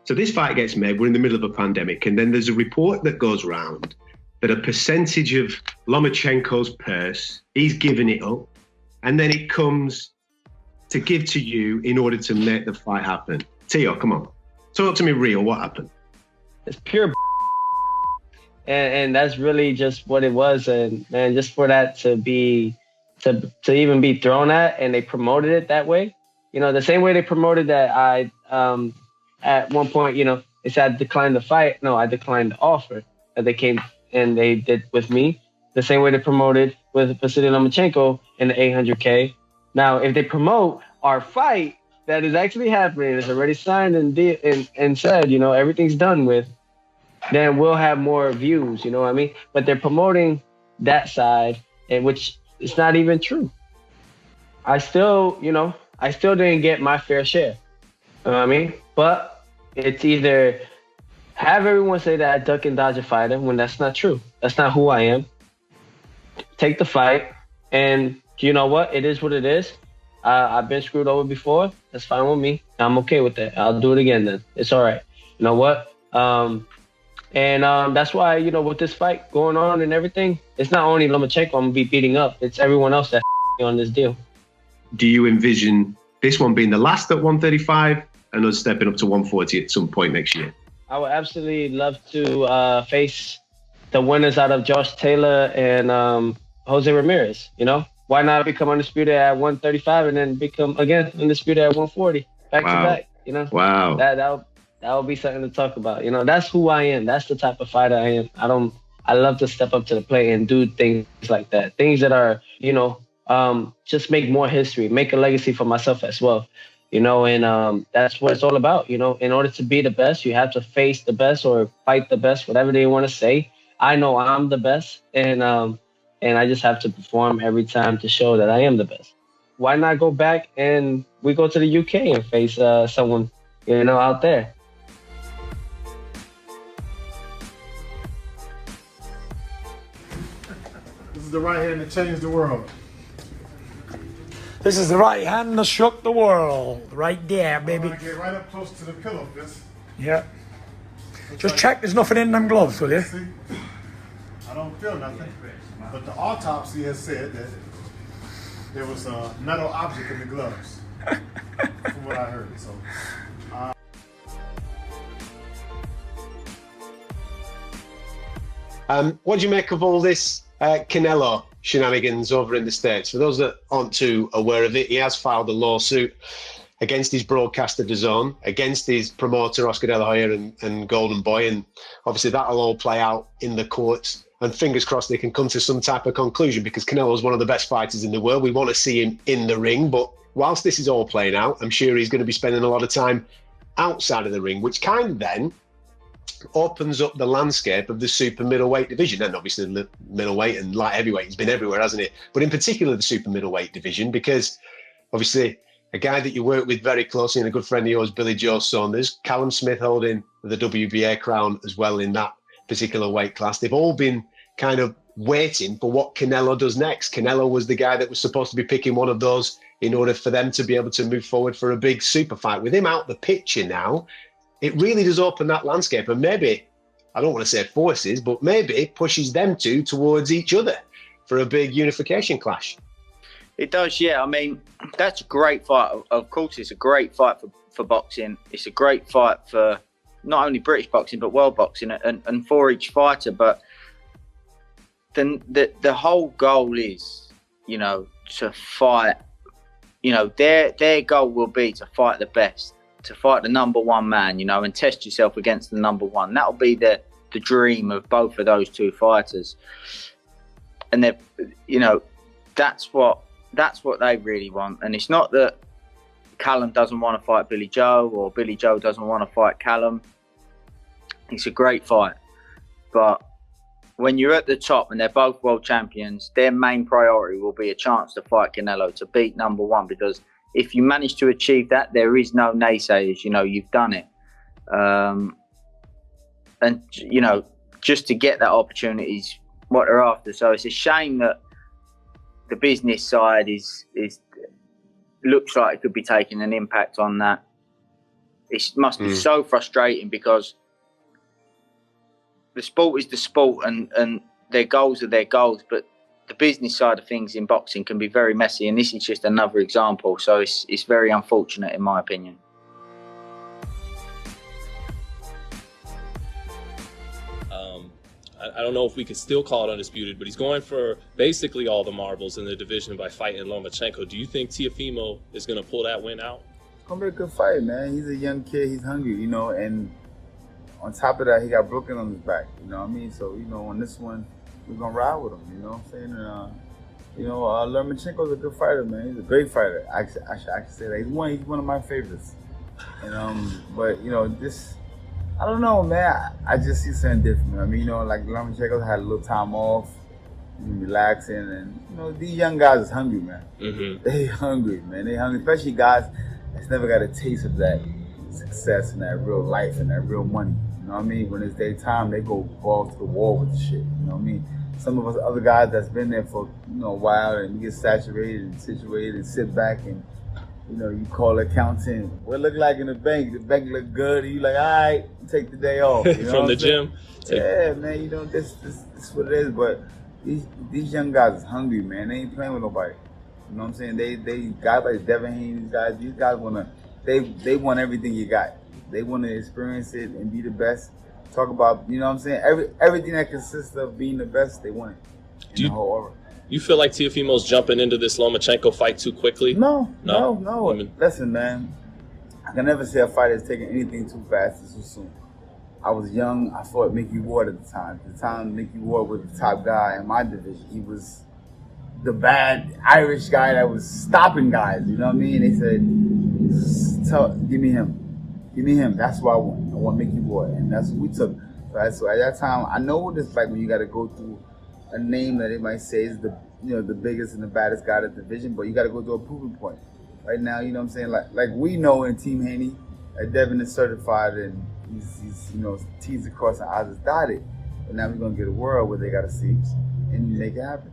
So this fight gets made, we're in the middle of a pandemic, and then there's a report that goes around that a percentage of Lomachenko's purse, he's giving it up, and then it comes to give to you in order to make the fight happen. Teo, come on. Talk to me real, what happened? It's pure and that's really just what it was. And man, just for that to even be thrown at, and they promoted it that way, you know, the same way they promoted that I at one point, you know, they said I declined the fight. No, I declined the offer that they came and they did with me. The same way they promoted with Vasily Lomachenko in the 800K. Now, if they promote our fight that is actually happening, it's already signed and said, you know, everything's done with, then we'll have more views, you know what I mean? But they're promoting that side, and which is not even true. I still didn't get my fair share. You know what I mean? But it's either have everyone say that I duck and dodge a fighter when that's not true. That's not who I am. Take the fight, and you know what? It is what it is. I've been screwed over before. That's fine with me. I'm okay with that. I'll do it again then. It's all right. You know what? That's why, you know, with this fight going on and everything, it's not only Lomachenko I'm going to be beating up. It's everyone else that's on this deal. Do you envision this one being the last at 135 and us stepping up to 140 at some point next year? I would absolutely love to face the winners out of Josh Taylor and Jose Ramirez, you know? Why not become undisputed at 135 and then become, again, undisputed at 140? Back to back, you know? Wow. That would be something to talk about. You know, that's who I am. That's the type of fighter I am. I love to step up to the plate and do things like that. Things that are, you know, just make more history, make a legacy for myself as well. You know, and that's what it's all about. You know, in order to be the best, you have to face the best or fight the best, whatever they want to say. I know I'm the best, and I just have to perform every time to show that I am the best. Why not go back and we go to the UK and face someone, you know, out there? This is the right hand that changed the world. This is the right hand that shook the world. Right there, baby. I want to get right up close to the pillow, Fitz. Yeah. Just check there's nothing in them gloves, will you? See, I don't feel nothing. But the autopsy has said that there was a metal object in the gloves. From what I heard. So. What do you make of all this Canelo shenanigans over in the States? For those that aren't too aware of it, he has filed a lawsuit against his broadcaster DAZN, against his promoter Oscar De La Hoya and Golden Boy, and obviously that'll all play out in the courts. And fingers crossed they can come to some type of conclusion, because Canelo's one of the best fighters in the world. We want to see him in the ring, but whilst this is all playing out, I'm sure he's going to be spending a lot of time outside of the ring, which kind of then opens up the landscape of the super middleweight division. And obviously the middleweight and light heavyweight has been everywhere, hasn't it? But in particular the super middleweight division, because obviously a guy that you work with very closely and a good friend of yours, Billy Joe Saunders, Callum Smith holding the WBA crown as well in that particular weight class. They've all been kind of waiting for what Canelo does next. Canelo was the guy that was supposed to be picking one of those in order for them to be able to move forward for a big super fight. With him out the picture now, it really does open that landscape, and maybe, I don't want to say forces, but maybe pushes them two towards each other for a big unification clash. It does, yeah. I mean, that's a great fight. Of course, it's a great fight for boxing. It's a great fight for not only British boxing, but world boxing, and for each fighter. But then the whole goal is, you know, to fight, you know, their goal will be to fight the best, to fight the number one man, you know, and test yourself against the number one. That'll be the dream of both of those two fighters. And they, you know, that's what they really want. And it's not that Callum doesn't want to fight Billy Joe or Billy Joe doesn't want to fight Callum. It's a great fight. But when you're at the top and they're both world champions, their main priority will be a chance to fight Canelo, to beat number one, because if you manage to achieve that, there is no naysayers. You know, you've done it. And, you know, just to get that opportunity is what they're after. So it's a shame that the business side looks like it could be taking an impact on that. It must be so frustrating because the sport is the sport, and their goals are their goals, but the business side of things in boxing can be very messy, and this is just another example. So it's very unfortunate, in my opinion. I don't know if we could still call it undisputed, but he's going for basically all the marbles in the division by fighting Lomachenko. Do you think Teofimo is going to pull that win out? It's going to be a good fight, man. He's a young kid. He's hungry, you know, and on top of that, he got Brooklyn on his back, you know what I mean? So, you know, on this one, we're going to ride with him, you know what I'm saying? And, you know, Lomachenko's a good fighter, man. He's a great fighter. I should say that. He's one of my favorites. And, but, you know, I don't know, man. I just see something different. I mean, you know, like Lomachenko had a little time off, relaxing, and you know, these young guys is hungry, man. They hungry, man. They hungry, especially guys that's never got a taste of that success and that real life and that real money. You know what I mean? When it's their time, they go balls to the wall with the shit. You know what I mean? Some of us other guys that's been there for a while and you get saturated and situated and sit back and. You know, you call accountant. What it look like in the bank? The bank look good. And you like, all right, take the day off. You know From the gym. Yeah, man. You know, this is what it is. But these young guys is hungry, man. They ain't playing with nobody. You know what I'm saying? They guys like Devin Haney, these guys they want everything you got. They want to experience it and be the best. Talk about, you know what I'm saying? Everything that consists of being the best, they want it. In the whole aura. You feel like Teofimo's jumping into this Lomachenko fight too quickly? No. Listen, man. I can never say a fighter is taking anything too fast or too soon. I was young. I fought Mickey Ward at the time. At the time, Mickey Ward was the top guy in my division. He was the bad Irish guy that was stopping guys. You know what I mean? They said, give me him. Give me him. That's what I want. I want Mickey Ward. And that's what we took. So at that time, I know what it's like when you got to go through a name that they might say is the biggest and the baddest guy in the division, but you got to go to a proving point. Right now, you know what I'm saying? Like we know in Team Haney, Devin is certified and he's T's across and I's is dotted. But now we're gonna get a world where they got to see and make it happen.